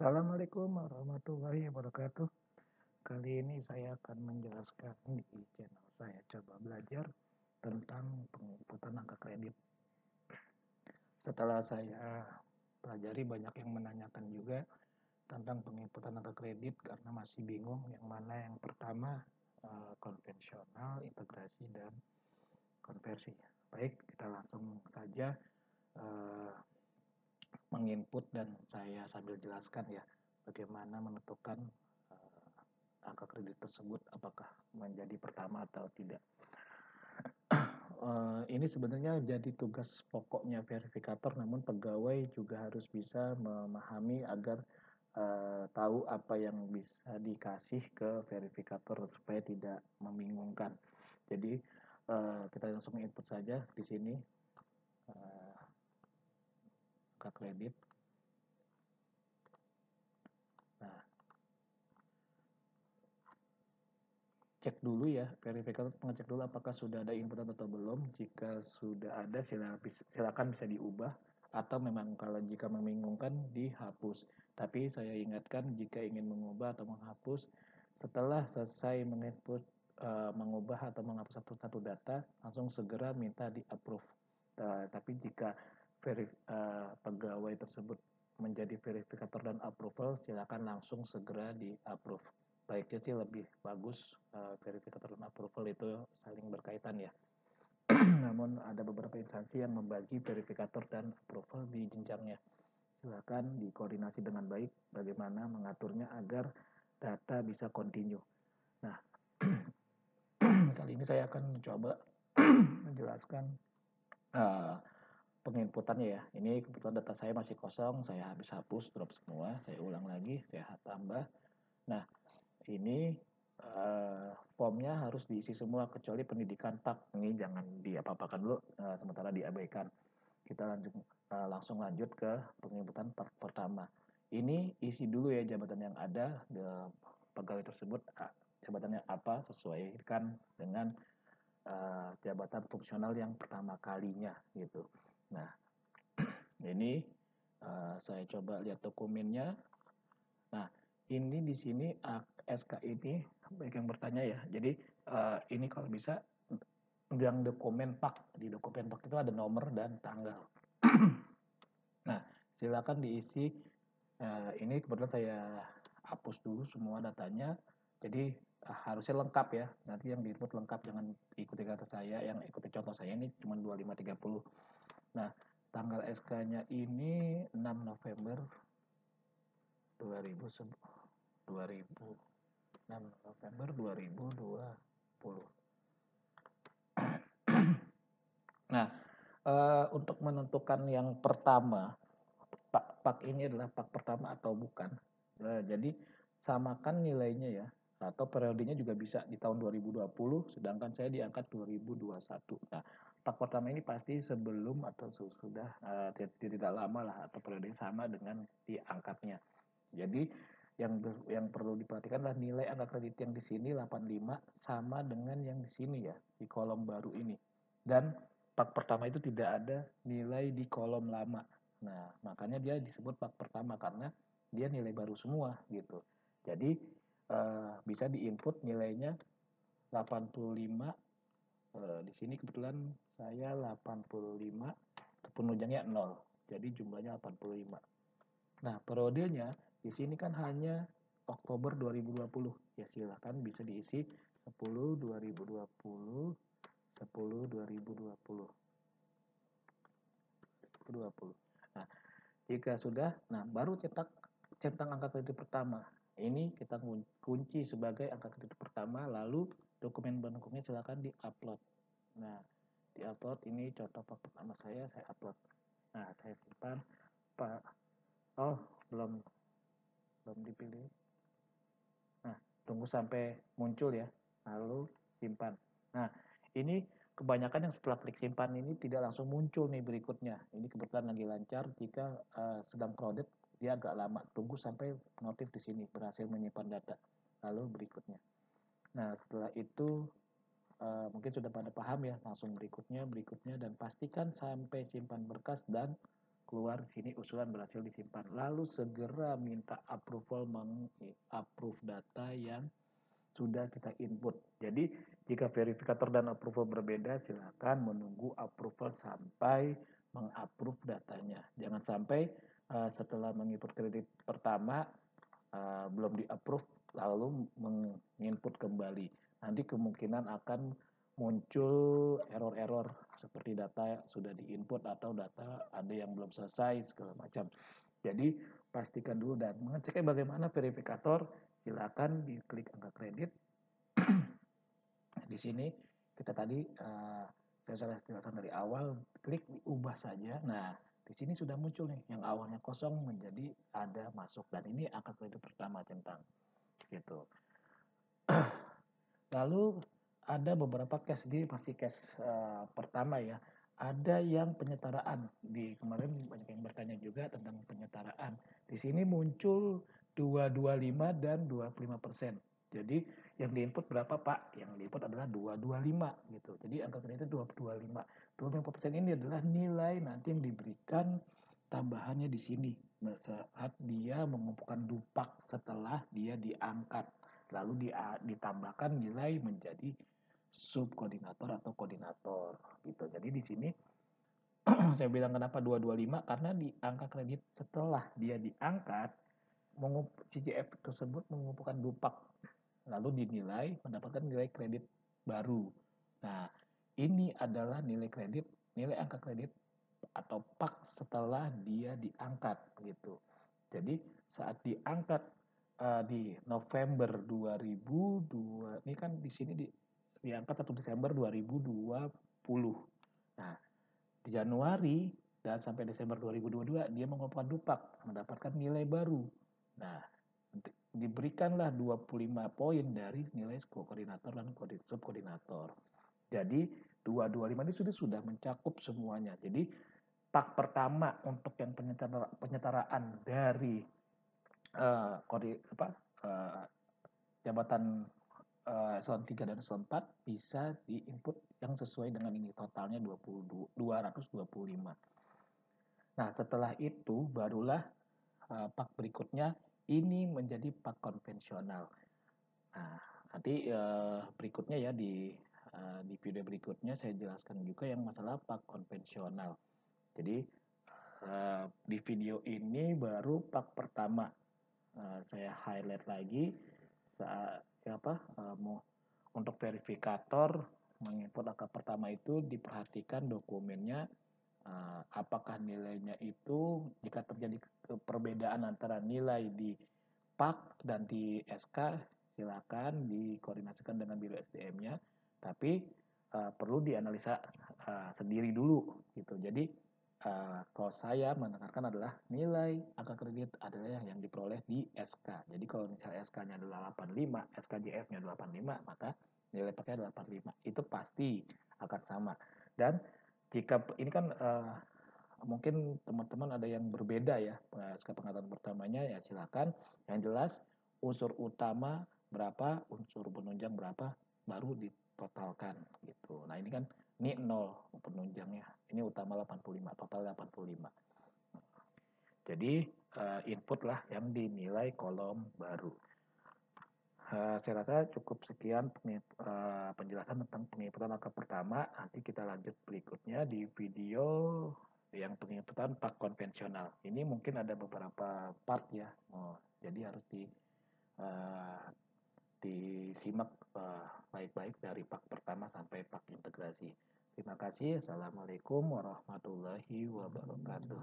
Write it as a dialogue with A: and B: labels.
A: Assalamualaikum warahmatullahi wabarakatuh. Kali ini saya akan menjelaskan di channel saya coba belajar tentang penginputan angka kredit. Setelah saya pelajari, banyak yang menanyakan juga tentang penginputan angka kredit karena masih bingung yang mana yang pertama, konvensional, integrasi, dan konversi. Baik, kita langsung saja eh, menginput dan saya sambil jelaskan ya bagaimana menentukan angka kredit tersebut apakah menjadi pertama atau tidak. Ini sebenarnya jadi tugas pokoknya verifikator, namun pegawai juga harus bisa memahami agar tahu apa yang bisa dikasih ke verifikator supaya tidak membingungkan. Jadi kita langsung input saja di sini angka kredit. Nah, cek dulu ya, verifikator mengecek dulu apakah sudah ada input atau belum. Jika sudah ada, silakan bisa diubah, atau memang kalau jika membingungkan dihapus. Tapi saya ingatkan jika ingin mengubah atau menghapus, setelah selesai menginput, mengubah atau menghapus satu data, langsung segera minta di approve. Tapi jika pegawai tersebut menjadi verifikator dan approval, silakan langsung segera di approve. Baiknya sih lebih bagus, verifikator dan approval itu saling berkaitan ya. Namun ada beberapa instansi yang membagi verifikator dan approval di jenjangnya. Silakan dikoordinasi dengan baik bagaimana mengaturnya agar data bisa continue. Nah, kali ini saya akan mencoba menjelaskan penginputannya ya. Ini kebetulan data saya masih kosong, saya habis hapus, drop semua, saya ulang lagi, saya tambah. Nah, ini formnya harus diisi semua kecuali pendidikan Pak. Ini jangan diapa-apakan dulu, sementara diabaikan. Kita langsung lanjut ke penginputan Pak pertama. Ini isi dulu ya jabatan yang ada di pegawai tersebut, jabatannya apa, sesuaikan dengan jabatan fungsional yang pertama kalinya gitu. Nah, ini saya coba lihat dokumennya. Nah, ini di sini SK ini baik yang bertanya ya. Jadi ini kalau bisa yang dokumen Pak, di dokumen Pak itu ada nomor dan tanggal. Nah, silakan diisi. Ini kebetulan saya hapus dulu semua datanya. Jadi harusnya lengkap ya. Nanti yang diinput lengkap, jangan ikuti kata saya, yang ikuti contoh saya ini cuma 2530. Nah, tanggal SK-nya ini 6 November 2000, 6 November 2020. Nah, untuk menentukan yang pertama, pak ini adalah pak pertama atau bukan. Jadi samakan nilainya ya, atau periodenya juga bisa di tahun 2020, sedangkan saya diangkat 2021. Nah, pak pertama ini pasti sebelum atau sudah tidak lama lah, atau periodenya sama dengan diangkatnya. Jadi yang perlu diperhatikan adalah nilai angka kredit yang di sini 85 sama dengan yang di sini ya, di kolom baru ini. Dan pak pertama itu tidak ada nilai di kolom lama. Nah, makanya dia disebut pak pertama karena dia nilai baru semua gitu. Jadi bisa diinput nilainya 85. Di sini kebetulan saya 85, penunjangnya 0. Jadi jumlahnya 85. Nah, periodenya di sini kan hanya Oktober 2020. Ya silahkan bisa diisi 10 2020, 10 2020. 20. Nah, jika sudah, nah baru centang angka kredit pertama. Ini kita kunci sebagai angka kredit pertama, lalu dokumen pendukungnya silakan di-upload. Nah, di-upload ini contoh pak pertama saya upload. Nah, saya simpan. Pak, oh belum dipilih. Nah, tunggu sampai muncul ya, lalu simpan. Nah, ini kebanyakan yang setelah klik simpan ini tidak langsung muncul nih berikutnya. Ini kebetulan lagi lancar. Jika sedang crowded, dia agak lama. Tunggu sampai notif di sini berhasil menyimpan data. Lalu berikutnya. Nah, setelah itu mungkin sudah pada paham ya. Langsung berikutnya, dan pastikan sampai simpan berkas dan keluar sini usulan berhasil disimpan. Lalu segera minta approval meng-approve data yang sudah kita input. Jadi jika verifikator dan approval berbeda, silakan menunggu approval sampai mengapprove datanya. Jangan sampai setelah menginput kredit pertama belum di-approve lalu menginput kembali. Nanti kemungkinan akan muncul error-error seperti data sudah diinput atau data ada yang belum selesai segala macam. Jadi pastikan dulu dan mengeceknya bagaimana verifikator, silakan diklik angka kredit. Di sini kita tadi saya sudah jelaskan dari awal, klik diubah saja. Nah, di sini sudah muncul nih yang awalnya kosong menjadi ada masuk dan ini angka kredit pertama centang gitu. Lalu ada beberapa case di masih case pertama ya. Ada yang penyetaraan di kemarin banyak yang bertanya juga tentang penyetaraan. Di sini muncul 225 dan 25%. Jadi yang diinput berapa Pak? Yang diinput adalah 225 gitu. Jadi angka kreditnya 225. 25% ini adalah nilai nanti yang diberikan tambahannya di sini saat dia mengumpulkan dupak setelah dia diangkat lalu ditambahkan nilai menjadi subkoordinator atau koordinator gitu. Jadi di sini saya bilang kenapa 225 karena di angka kredit setelah dia diangkat CJF tersebut mengumpulkan dupak lalu dinilai mendapatkan nilai kredit baru. Nah, ini adalah nilai kredit, nilai angka kredit atau PAK setelah dia diangkat gitu. Jadi saat diangkat di November 2002 ini kan di sini diangkat 1 Desember 2020. Nah, di Januari dan sampai Desember 2022 dia mengumpulkan dupak, mendapatkan nilai baru. Nah, diberikanlah 25 poin dari nilai koordinator dan subkoordinator. Jadi 225 ini sudah mencakup semuanya. Jadi PAK pertama untuk yang penyetaraan dari jabatan eselon 3 dan eselon 4 bisa diinput yang sesuai dengan ini totalnya 225. Nah, setelah itu barulah PAK berikutnya ini menjadi PAK konvensional. Nah, nanti berikutnya ya di video berikutnya saya jelaskan juga yang masalah PAK konvensional. Jadi di video ini baru PAK pertama saya highlight lagi untuk verifikator menginput angka pertama itu diperhatikan dokumennya apakah nilainya itu jika terjadi perbedaan antara nilai di PAK dan di SK silakan dikoordinasikan dengan Biro SDM-nya tapi perlu dianalisa sendiri dulu gitu. Jadi kalau saya menekankan adalah nilai angka kredit adalah yang diperoleh di SK. Jadi kalau misalnya SK-nya adalah 85, SKJF-nya 85, maka nilai PAK-nya adalah 85. Itu pasti akan sama. Dan jika ini kan mungkin teman-teman ada yang berbeda ya SK pengangkatan pertamanya ya silakan. Yang jelas unsur utama berapa, unsur penunjang berapa, baru ditotalkan gitu. Nah ini kan ini 0 penunjangnya, ini utama 85, total 85. Jadi input lah yang dinilai kolom baru. Saya rasa cukup sekian penjelasan tentang penginputan angka pertama. Nanti kita lanjut berikutnya di video yang penginputan PAK konvensional. Ini mungkin ada beberapa part ya, jadi harus disimak baik-baik dari PAK pertama sampai PAK integrasi. Terima kasih. Assalamualaikum warahmatullahi wabarakatuh.